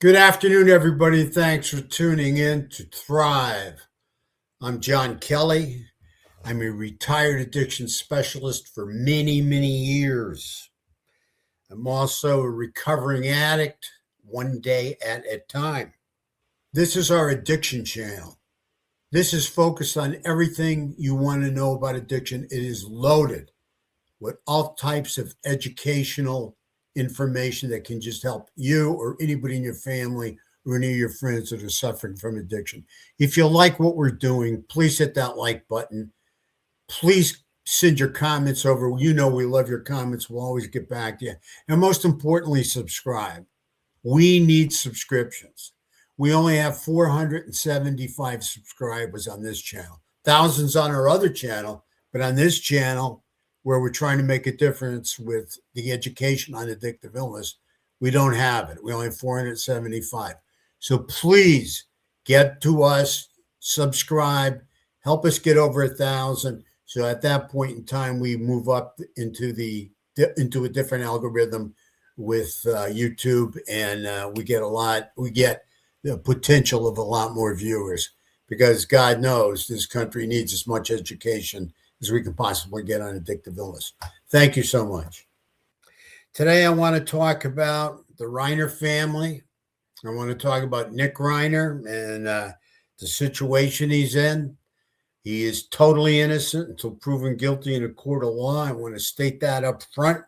Good afternoon, everybody. Thanks for tuning in to Thrive. I'm John Kelly. I'm a retired addiction specialist for many, many years. I'm also a recovering addict, one day at a time. This is our addiction channel. This is focused on everything you want to know about addiction. It is loaded with all types of educational information that can just help you or anybody in your family or any of your friends that are suffering from addiction. If you like what we're doing, please hit that like button. Please send your comments over. You know we love your comments. We'll always get back to you. And most importantly, subscribe. We need subscriptions. We only have 475 subscribers on this channel, thousands on our other channel, but on this channel, where we're trying to make a difference with the education on addictive illness, we don't have it. We only have 475. So please get to us, subscribe, help us get over 1,000. So at that point in time, we move up into a different algorithm with YouTube, and we get the potential of a lot more viewers, because God knows this country needs as much education as we can possibly get on addictive illness. Thank you so much. Today, I want to talk about the Reiner family. I want to talk about Nick Reiner and the situation he's in. He is totally innocent until proven guilty in a court of law. I want to state that up front.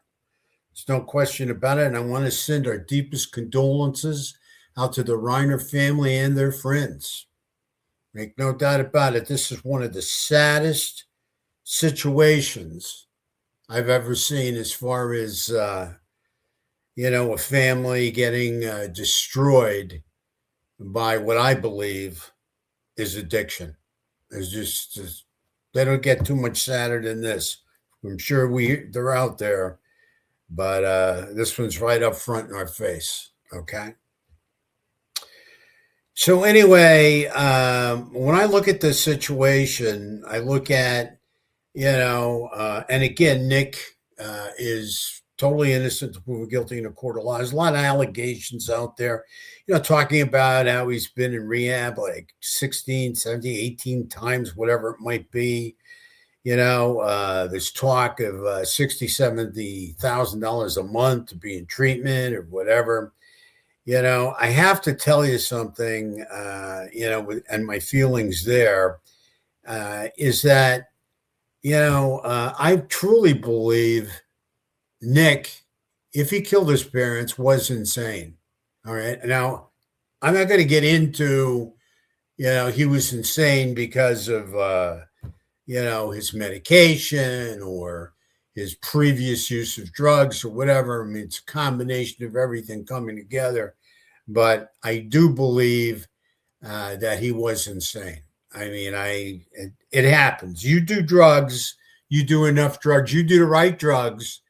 There's no question about it. And I want to send our deepest condolences out to the Reiner family and their friends. Make no doubt about it. This is one of the saddest situations I've ever seen, as far as a family getting destroyed by what I believe is addiction. It's just they don't get too much sadder than this. I'm sure they're out there, but this one's right up front in our face. Okay. So anyway, when I look at this situation, I look at, and again, Nick is totally innocent to proven guilty in a court of law. There's a lot of allegations out there, talking about how he's been in rehab like 16, 17, 18 times, whatever it might be. There's talk of $60,000, $70,000 a month to be in treatment or whatever. I have to tell you something, and my feelings there is that, I truly believe Nick, if he killed his parents, was insane. All right. Now, I'm not going to get into, he was insane because of, his medication or his previous use of drugs or whatever. I mean, it's a combination of everything coming together. But I do believe that he was insane. I mean, it happens. You do drugs, you do enough drugs, you do the right drugs,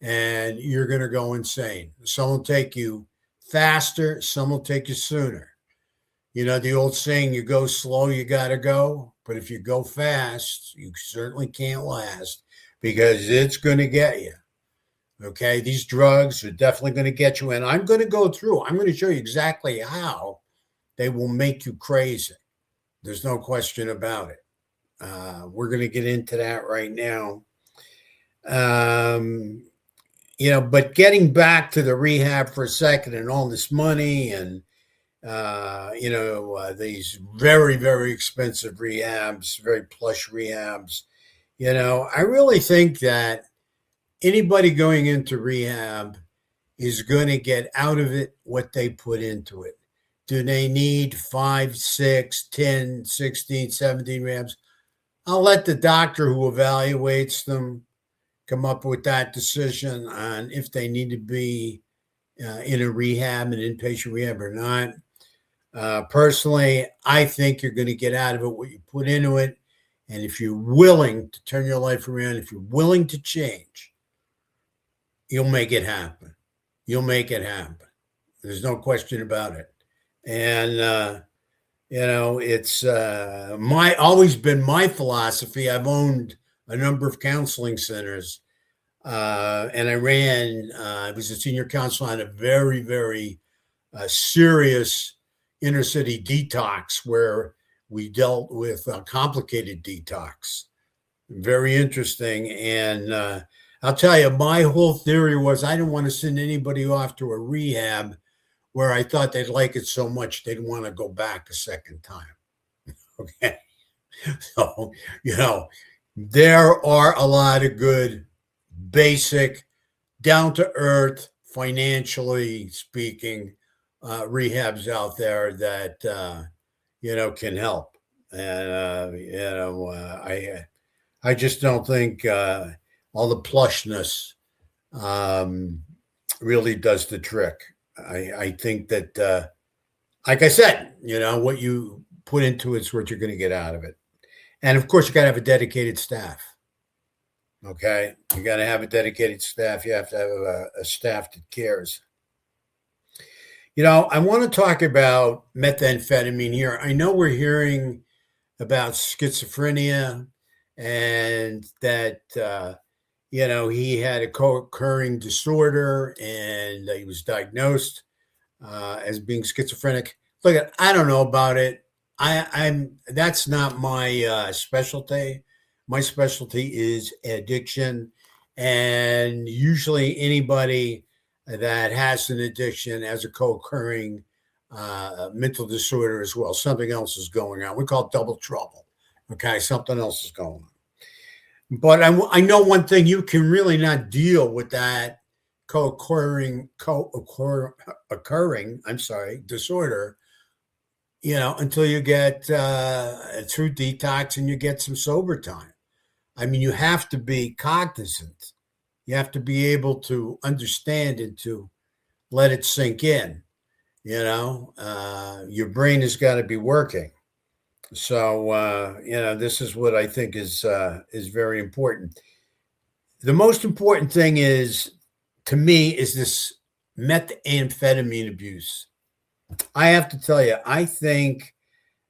and you're going to go insane. Some will take you faster, some will take you sooner. The old saying, you go slow, you got to go. But if you go fast, you certainly can't last, because it's going to get you. Okay, these drugs are definitely going to get you. And I'm going to show you exactly how they will make you crazy. There's no question about it. We're going to get into that right now. But getting back to the rehab for a second and all this money and, these very, very expensive rehabs, very plush rehabs, I really think that anybody going into rehab is going to get out of it what they put into it. Do they need 5, 6, 10, 16, 17 rehabs? I'll let the doctor who evaluates them come up with that decision on if they need to be in a rehab, an inpatient rehab or not. Personally, I think you're going to get out of it what you put into it. And if you're willing to turn your life around, if you're willing to change, you'll make it happen. You'll make it happen. There's no question about it. And, it's always been my philosophy. I've owned a number of counseling centers, and I was a senior counselor on a very, very a serious inner city detox where we dealt with complicated detox. Very interesting. And I'll tell you, my whole theory was I didn't want to send anybody off to a rehab where I thought they'd like it so much they'd want to go back a second time. Okay. So, there are a lot of good, basic, down to earth, financially speaking, rehabs out there that, can help. And, I just don't think all the plushness really does the trick. I think that, like I said, what you put into it's what you're going to get out of it. And of course, you got to have a dedicated staff. Okay. You got to have a dedicated staff. You have to have a staff that cares. I want to talk about methamphetamine here. I know we're hearing about schizophrenia and that, he had a co-occurring disorder and he was diagnosed as being schizophrenic. Look, I don't know about it. That's not my specialty. My specialty is addiction, and usually anybody that has an addiction has a co-occurring mental disorder as well. Something else is going on. We call it double trouble. Okay, something else is going on. But I know one thing: you can really not deal with that co-occurring disorder, until you get through detox and you get some sober time. I mean, you have to be cognizant. You have to be able to understand and to let it sink in. Your brain has got to be working. So, this is what I think is very important. The most important thing to me, is this methamphetamine abuse. I have to tell you, I think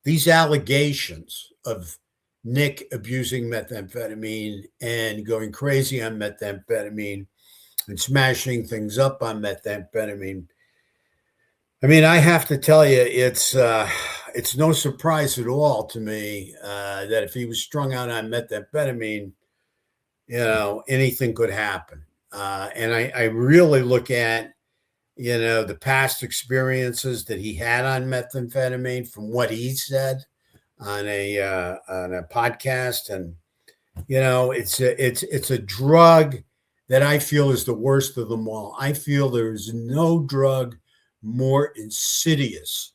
these allegations of Nick abusing methamphetamine and going crazy on methamphetamine and smashing things up on methamphetamine. I mean, I have to tell you, it's no surprise at all to me that if he was strung out on methamphetamine, anything could happen. And I really look at, the past experiences that he had on methamphetamine from what he said on a podcast. And, it's a drug that I feel is the worst of them all. I feel there's no drug more insidious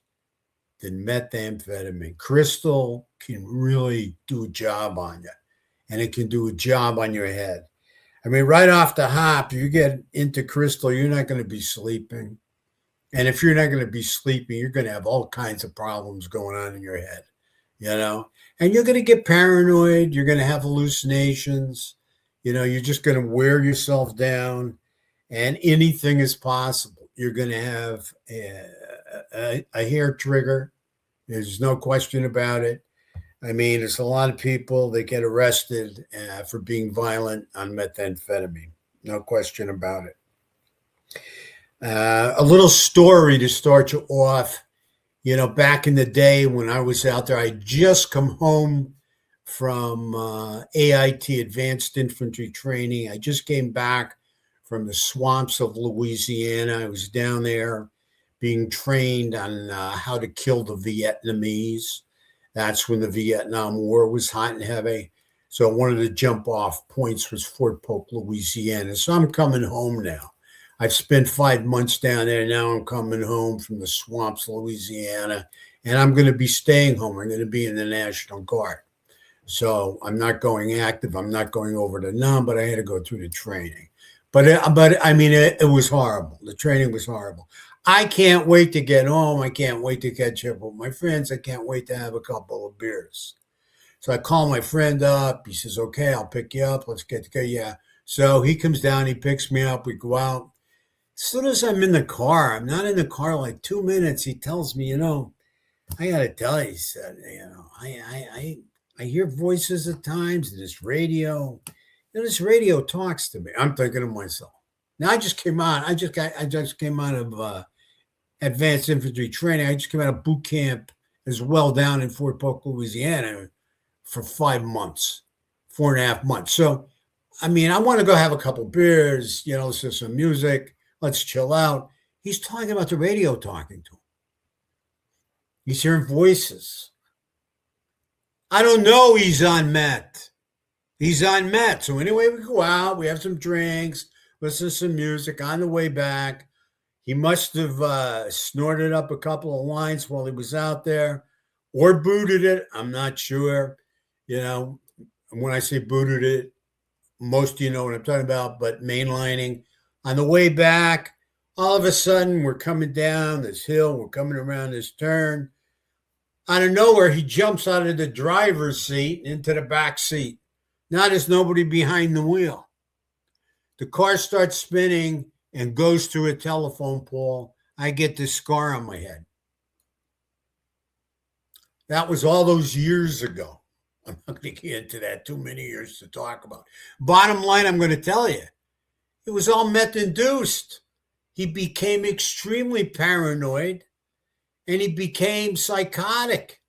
than methamphetamine. Crystal can really do a job on you, and it can do a job on your head. I mean, right off the hop, you get into crystal, you're not going to be sleeping. And if you're not going to be sleeping, you're going to have all kinds of problems going on in your head, and you're going to get paranoid. You're going to have hallucinations. You're just going to wear yourself down, and anything is possible. You're going to have a hair trigger. There's no question about it. I mean, there's a lot of people that get arrested for being violent on methamphetamine. No question about it. A little story to start you off. Back in the day when I was out there, I just come home from AIT, Advanced Infantry Training. I just came back from the swamps of Louisiana. I was down there being trained on how to kill the Vietnamese. That's when the Vietnam War was hot and heavy. So one of the jump off points was Fort Polk, Louisiana. So I'm coming home now. I've spent 5 months down there. Now I'm coming home from the swamps, Louisiana, and I'm going to be staying home. I'm going to be in the National Guard. So I'm not going active. I'm not going over to NUM, but I had to go through the training. But I mean, it was horrible. The training was horrible. I can't wait to get home. I can't wait to catch up with my friends. I can't wait to have a couple of beers. So I call my friend up. He says, okay, I'll pick you up. Let's get together. Yeah. So he comes down. He picks me up. We go out. As soon as I'm in the car, I'm not in the car like 2 minutes. He tells me, I got to tell you, he said, I hear voices at times in this radio. This radio talks to me. I'm thinking to myself. Now I just came out. I just came out of advanced infantry training. I just came out of boot camp as well down in Fort Polk, Louisiana for 5 months, 4.5 months. So, I mean, I want to go have a couple beers, listen to some music, let's chill out. He's talking about the radio talking to him. He's hearing voices. I don't know he's on meth. He's on meth. So anyway, we go out, we have some drinks, listen to some music. On the way back, he must have snorted up a couple of lines while he was out there or booted it. I'm not sure. When I say booted it, most of you know what I'm talking about, but mainlining. On the way back, all of a sudden, we're coming down this hill. We're coming around this turn. Out of nowhere, he jumps out of the driver's seat into the back seat. Now there's nobody behind the wheel. The car starts spinning and goes through a telephone pole. I get this scar on my head. That was all those years ago. I'm not going to get into that. Too many years to talk about. Bottom line, I'm going to tell you, it was all meth-induced. He became extremely paranoid, and he became psychotic.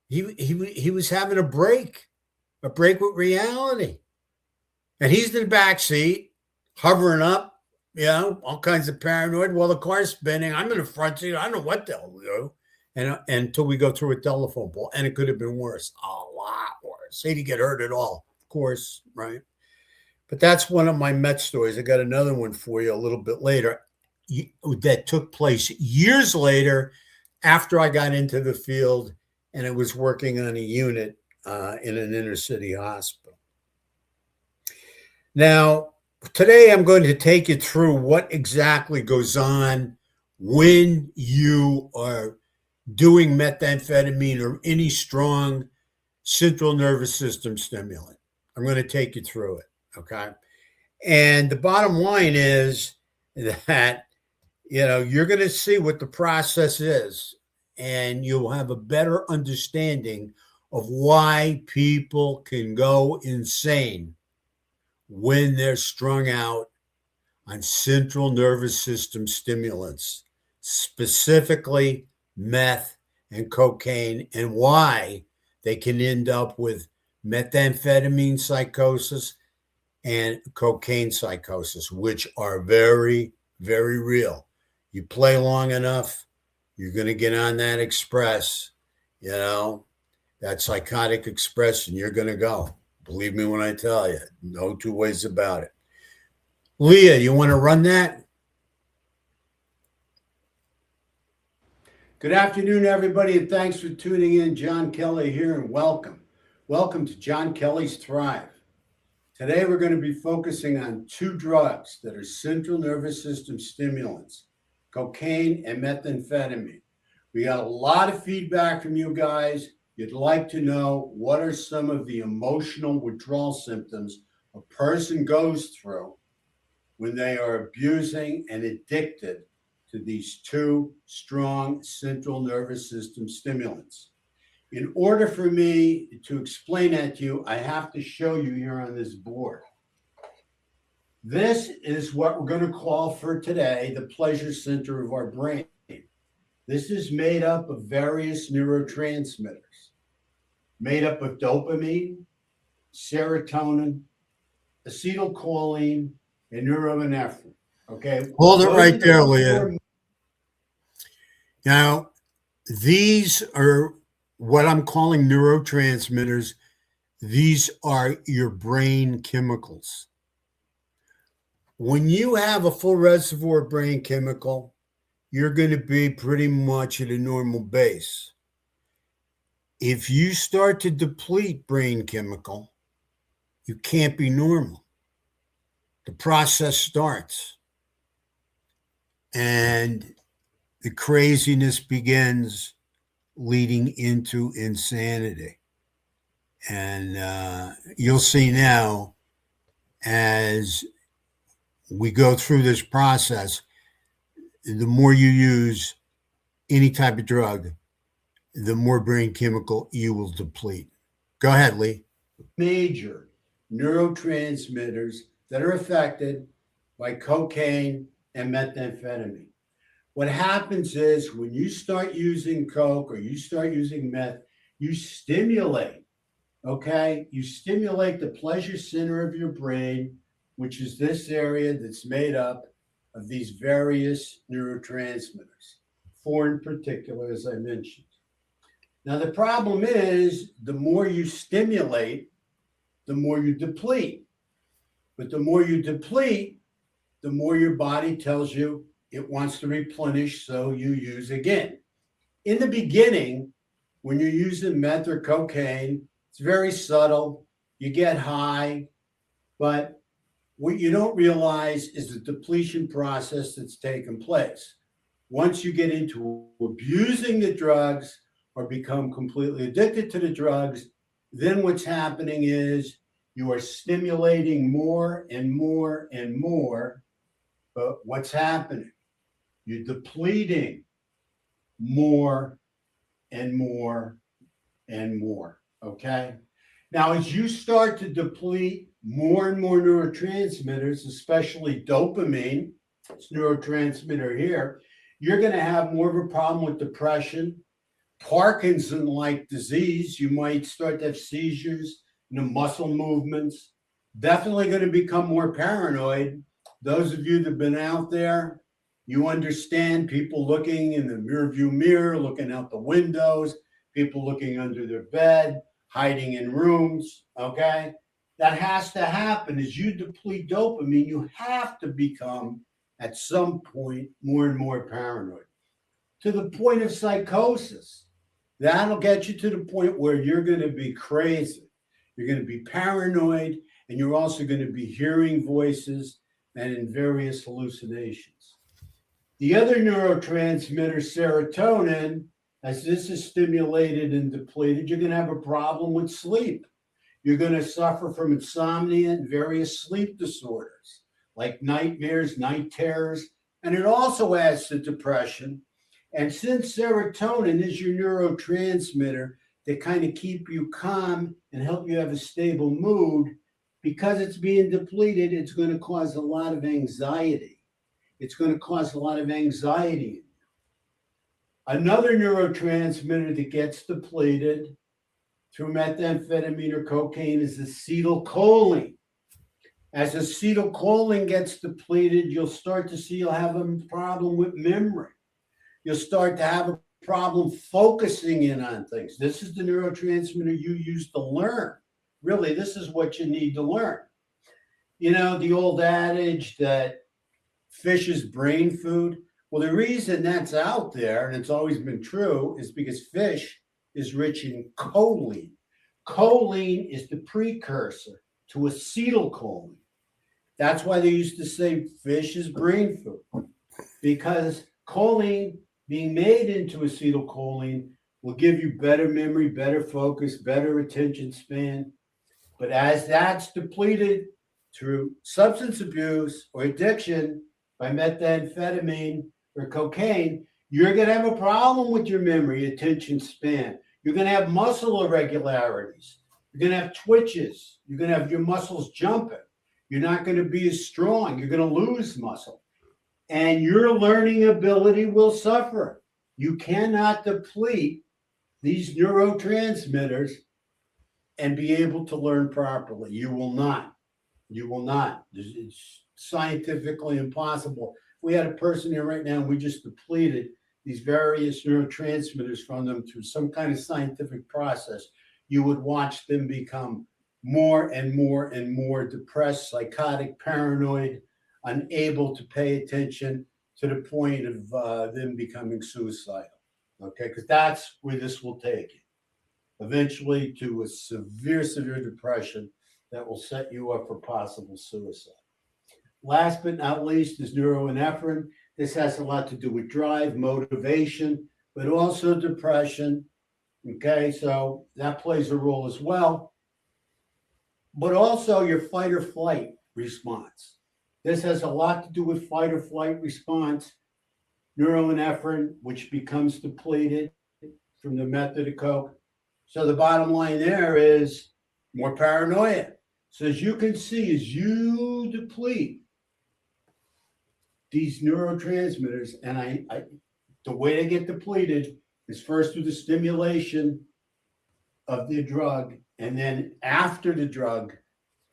He was having a break with reality. And he's in the back seat, hovering up, all kinds of paranoid while the car's spinning. I'm in the front seat. I don't know what the hell to do. And until we go through a telephone pole. And it could have been worse, a lot worse. He didn't get hurt at all, of course, right? But that's one of my Met stories. I got another one for you a little bit later that took place years later after I got into the field and I was working on a unit in an inner city hospital. Now, today I'm going to take you through what exactly goes on when you are doing methamphetamine or any strong central nervous system stimulant. I'm going to take you through it, okay? And the bottom line is that, you're going to see what the process is, and you'll have a better understanding of why people can go insane when they're strung out on central nervous system stimulants, specifically meth and cocaine, and why they can end up with methamphetamine psychosis and cocaine psychosis, which are very, very real. You play long enough, you're going to get on that express, that psychotic express, and you're going to go. Believe me when I tell you, no two ways about it. Leah, you want to run that? Good afternoon, everybody, and thanks for tuning in. John Kelly here, and welcome. Welcome to John Kelly's Thrive. Today, we're going to be focusing on two drugs that are central nervous system stimulants, cocaine and methamphetamine. We got a lot of feedback from you guys. You'd like to know what are some of the emotional withdrawal symptoms a person goes through when they are abusing and addicted to these two strong central nervous system stimulants. In order for me to explain that to you, I have to show you here on this board. This is what we're going to call for today the pleasure center of our brain. This is made up of various neurotransmitters, made up of dopamine, serotonin, acetylcholine, and norepinephrine. Okay. Hold it right there, Leah. Now, these are what I'm calling neurotransmitters. These are your brain chemicals. When you have a full reservoir of brain chemical, you're going to be pretty much at a normal base. If you start to deplete brain chemical, you can't be normal. The process starts. And the craziness begins, leading into insanity. And you'll see now, as we go through this process, the more you use any type of drug, the more brain chemical you will deplete. Go ahead, Lee. Major neurotransmitters that are affected by cocaine and methamphetamine. What happens is when you start using coke or you start using meth, you stimulate, okay? You stimulate the pleasure center of your brain, which is this area that's made up of these various neurotransmitters, four in particular, as I mentioned. Now, the problem is the more you stimulate, the more you deplete. But the more you deplete, the more your body tells you it wants to replenish, so you use again. In the beginning, when you're using meth or cocaine, it's very subtle. You get high, but what you don't realize is the depletion process that's taken place. Once you get into abusing the drugs or become completely addicted to the drugs, then what's happening is you are stimulating more and more and more. But what's happening? You're depleting more and more and more. Okay. Now, as you start to deplete more and more neurotransmitters, especially dopamine, it's neurotransmitter here, you're going to have more of a problem with depression, Parkinson-like disease. You might start to have seizures, muscle movements. Definitely going to become more paranoid. Those of you that have been out there, you understand people looking in the rearview mirror, looking out the windows, people looking under their bed, hiding in rooms, okay? That has to happen. As you deplete dopamine, you have to become, at some point, more and more paranoid, to the point of psychosis. That'll get you to the point where you're going to be crazy. You're going to be paranoid, and you're also going to be hearing voices and in various hallucinations. The other neurotransmitter, serotonin, as this is stimulated and depleted, you're going to have a problem with sleep. You're going to suffer from insomnia and various sleep disorders like nightmares, night terrors, and it also adds to depression. And since serotonin is your neurotransmitter that kind of keep you calm and help you have a stable mood, because it's being depleted, it's going to cause a lot of anxiety. It's going to cause a lot of anxiety. Another neurotransmitter that gets depleted through methamphetamine or cocaine is acetylcholine. As acetylcholine gets depleted, you'll start to see you'll have a problem with memory. You'll start to have a problem focusing in on things. This is the neurotransmitter you use to learn. Really, this is what you need to learn. You know, the old adage that fish is brain food. Well, the reason that's out there, and it's always been true, is because fish is rich in choline. Choline is the precursor to acetylcholine. That's why they used to say fish is brain food, because choline being made into acetylcholine will give you better memory, better focus, better attention span. But as that's depleted through substance abuse or addiction by methamphetamine or cocaine, you're going to have a problem with your memory, attention span. You're going to have muscle irregularities. You're going to have twitches. You're going to have your muscles jumping. You're not going to be as strong. You're going to lose muscle. And your learning ability will suffer. You cannot deplete these neurotransmitters and be able to learn properly. You will not. You will not. It's scientifically impossible. We had a person here right now, and we just depleted these various neurotransmitters from them through some kind of scientific process. You would watch them become more and more and more depressed, psychotic, paranoid, unable to pay attention, to the point of them becoming suicidal. Okay, because that's where this will take you. Eventually to a severe, severe depression that will set you up for possible suicide. Last but not least is neuroepinephrine. This has a lot to do with drive, motivation, but also depression. Okay, so that plays a role as well. But also your fight or flight response. This has a lot to do with fight or flight response. Neuroepinephrine, which becomes depleted from the method of coke. So the bottom line there is more paranoia. So as you can see, as you deplete these neurotransmitters, and the way they get depleted is first through the stimulation of the drug, and then after the drug,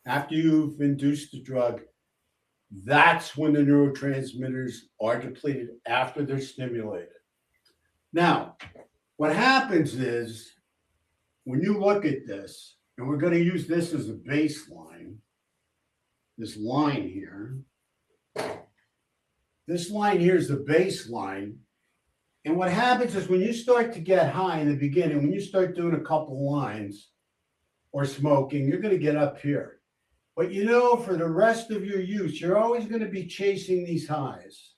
after you've induced the drug, that's when the neurotransmitters are depleted after they're stimulated. Now, what happens is when you look at this, and we're going to use this as a baseline, this line here. This line here is the baseline. And what happens is when you start to get high in the beginning, when you start doing a couple lines or smoking, you're going to get up here. But for the rest of your use, you're always going to be chasing these highs.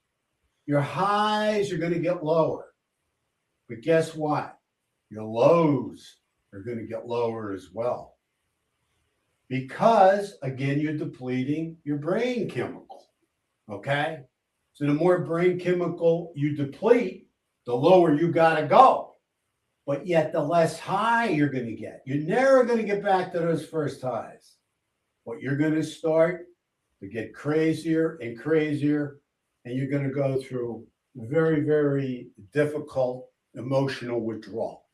Your highs are going to get lower. But guess what? Your lows are going to get lower as well. Because, again, you're depleting your brain chemical. Okay? So the more brain chemical you deplete, the lower you got to go. But yet the less high you're going to get. You're never going to get back to those first highs. But you're going to start to get crazier and crazier, and you're going to go through very, very difficult emotional withdrawal.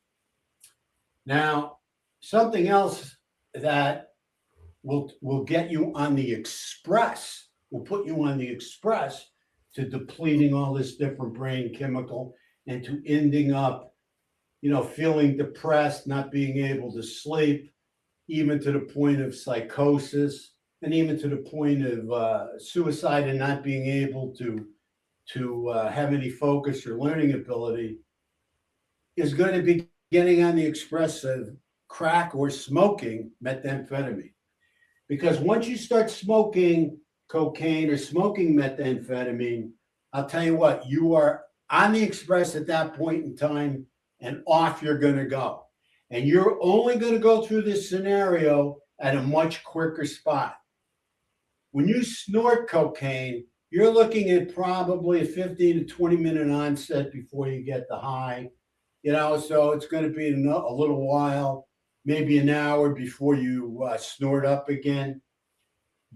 Now, something else that will get you on the express, will put you on the express to depleting all this different brain chemical and to ending up, feeling depressed, not being able to sleep, even to the point of psychosis, and even to the point of suicide and not being able to have any focus or learning ability, is going to be getting on the express of crack or smoking methamphetamine. Because once you start smoking cocaine or smoking methamphetamine, I'll tell you what, you are on the express at that point in time, and off you're going to go. And you're only going to go through this scenario at a much quicker spot. When you snort cocaine, you're looking at probably a 15 to 20 minute onset before you get the high. So it's going to be a little while, maybe an hour before you snort up again.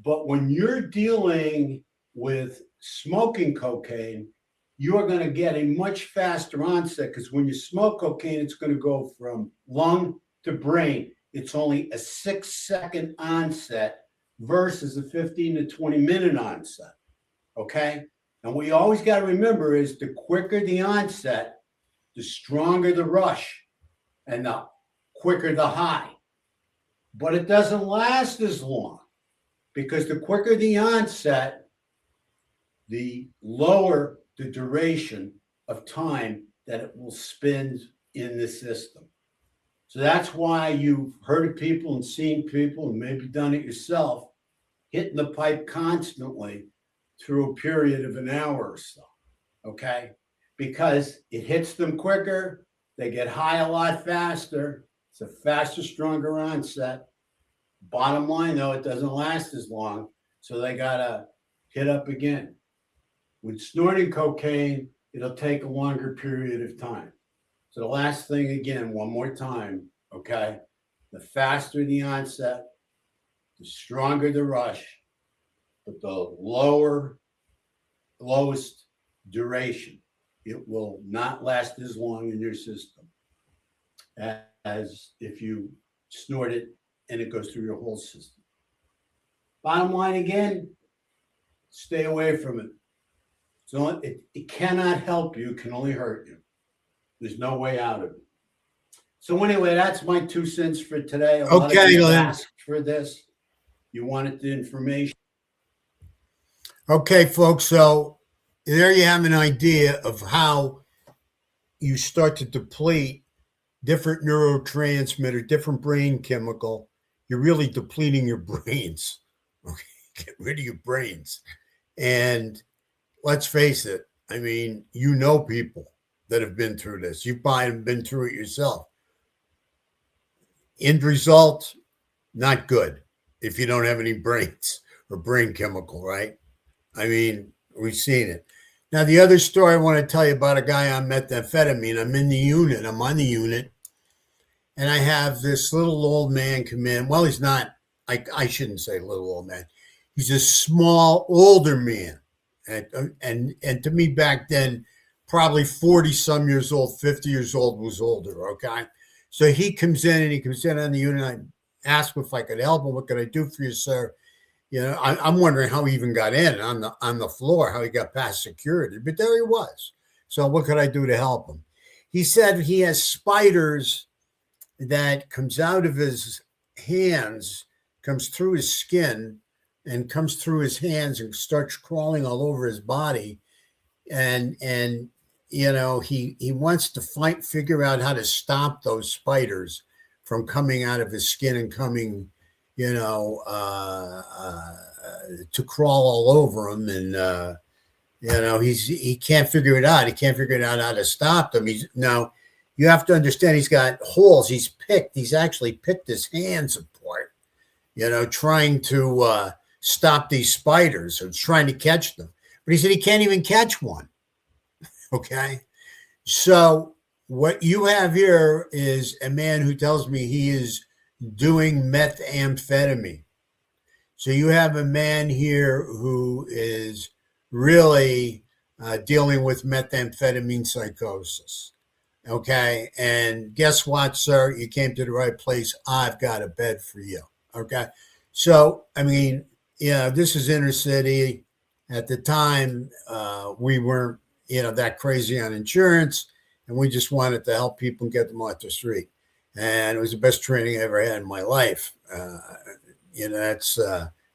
But when you're dealing with smoking cocaine, you are going to get a much faster onset, because when you smoke cocaine, it's going to go from lung to brain. It's only a 6-second onset versus a 15 to 20 minute onset. Okay? And what you always got to remember is the quicker the onset, the stronger the rush and the quicker the high. But it doesn't last as long, because the quicker the onset, the lower the duration of time that it will spend in the system. So that's why you've heard of people and seen people, and maybe done it yourself, hitting the pipe constantly through a period of an hour or so. Okay? Because it hits them quicker, they get high a lot faster, it's a faster, stronger onset. Bottom line, though, it doesn't last as long, so they got to hit up again. With snorting cocaine, it'll take a longer period of time. So the last thing, again, one more time, okay? The faster the onset, the stronger the rush, but the lowest duration. It will not last as long in your system as if you snort it and it goes through your whole system. Bottom line, again, stay away from it. So it cannot help you, it can only hurt you. There's no way out of it. So anyway, that's my 2 cents for today. A lot of people asked for this. You wanted the information. Okay, folks, so there you have an idea of how you start to deplete different neurotransmitter, different brain chemical. You're really depleting your brains. Okay, get rid of your brains. And let's face it, I mean, people that have been through this. You've probably been through it yourself. End result, not good if you don't have any brains or brain chemical, right? I mean, we've seen it. Now, the other story I want to tell you about a guy on methamphetamine. I'm on the unit, and I have this little old man come in. Well, he's not, I shouldn't say little old man. He's a small, older man. And to me back then, probably 40 some years old, 50 years old was older. Okay. So he comes in on the unit. I asked him if I could help him. What can I do for you, sir? I'm wondering how he even got in on the floor, how he got past security, but there he was. So what could I do to help him? He said he has spiders that comes out of his hands, comes through his skin, and comes through his hands and starts crawling all over his body. And he wants to figure out how to stop those spiders from coming out of his skin and coming, to crawl all over him. And he can't figure it out. He can't figure it out how to stop them. You have to understand, he's got holes. He's actually picked his hands apart, trying to stop these spiders or trying to catch them. But he said he can't even catch one. Okay. So what you have here is a man who tells me he is doing methamphetamine. So you have a man here who is really dealing with methamphetamine psychosis. Okay. And guess what, sir? You came to the right place. I've got a bed for you. Okay. So, this is inner city. At the time, we weren't, that crazy on insurance, and we just wanted to help people and get them off the street. And it was the best training I ever had in my life. That's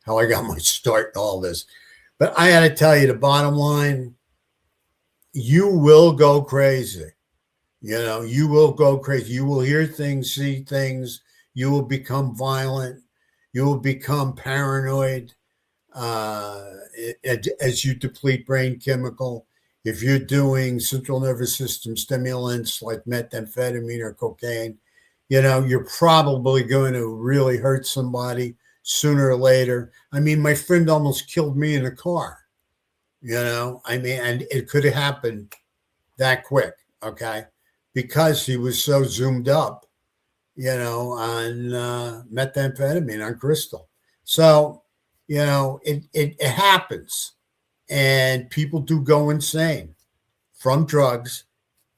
how I got my start in all this. But I had to tell you, the bottom line, you will go crazy. You will go crazy. You will hear things, see things. You will become violent. You will become paranoid as you deplete brain chemical. If you're doing central nervous system stimulants like methamphetamine or cocaine, you're probably going to really hurt somebody sooner or later. My friend almost killed me in a car, and it could have happened that quick, okay? Because he was so zoomed up, on methamphetamine, on crystal. So, it happens. And people do go insane from drugs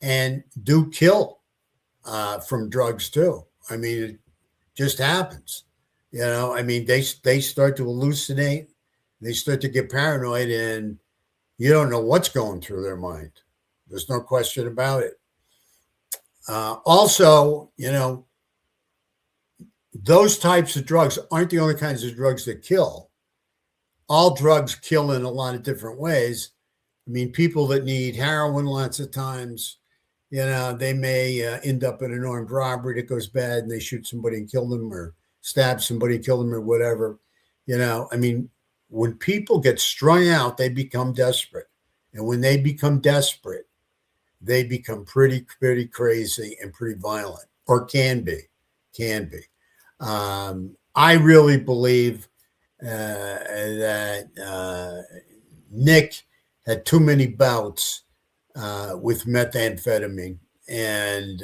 and do kill from drugs too. It just happens. They start to hallucinate. They start to get paranoid, and you don't know what's going through their mind. There's no question about it. Also, those types of drugs aren't the only kinds of drugs that kill. All drugs kill in a lot of different ways. People that need heroin lots of times, they may end up in an armed robbery that goes bad and they shoot somebody and kill them, or stab somebody and kill them, or whatever. When people get strung out, they become desperate. And when they become desperate, they become pretty, pretty crazy and pretty violent, or can be. I really believe that Nick had too many bouts with methamphetamine and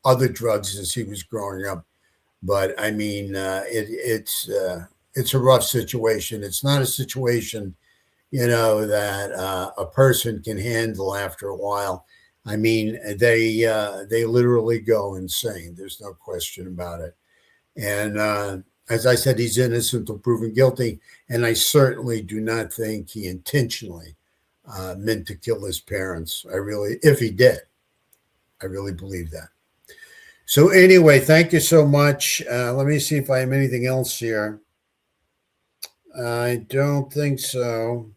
other drugs as he was growing up. But it's a rough situation. It's not a situation, that a person can handle after a while. They literally go insane. There's no question about it. And as I said, he's innocent until proven guilty. And I certainly do not think he intentionally meant to kill his parents. If he did, I really believe that. So anyway, thank you so much. Let me see if I have anything else here. I don't think so.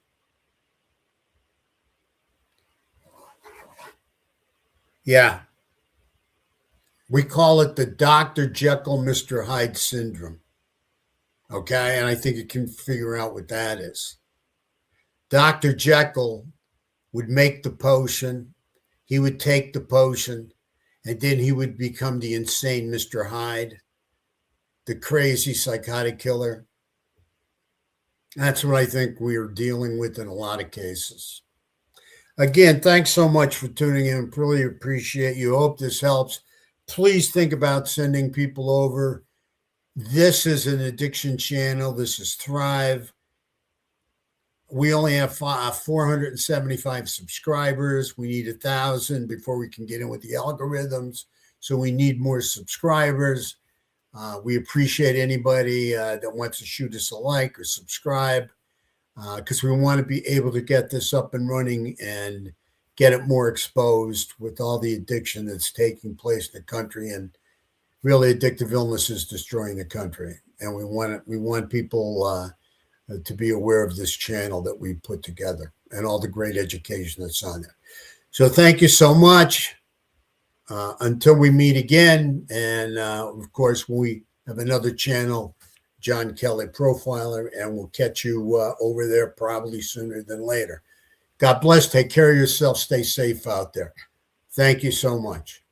Yeah. We call it the Dr. Jekyll, Mr. Hyde syndrome. Okay, and I think you can figure out what that is. Dr. Jekyll would make the potion, he would take the potion, and then he would become the insane Mr. Hyde, the crazy psychotic killer. That's what I think we are dealing with in a lot of cases. Again, thanks so much for tuning in. Really appreciate you. Hope this helps. Please think about sending people over. This is an addiction channel. This is Thrive. we only have 475 subscribers. We need 1,000 before we can get in with the algorithms. So we need more subscribers. We appreciate anybody that wants to shoot us a like or subscribe, because we want to be able to get this up and running and get it more exposed with all the addiction that's taking place in the country. And really, addictive illness is destroying the country. And we want people to be aware of this channel that we put together and all the great education that's on there. So thank you so much. Until we meet again. And of course, we have another channel, John Kelly Profiler, and we'll catch you over there probably sooner than later. God bless. Take care of yourself. Stay safe out there. Thank you so much.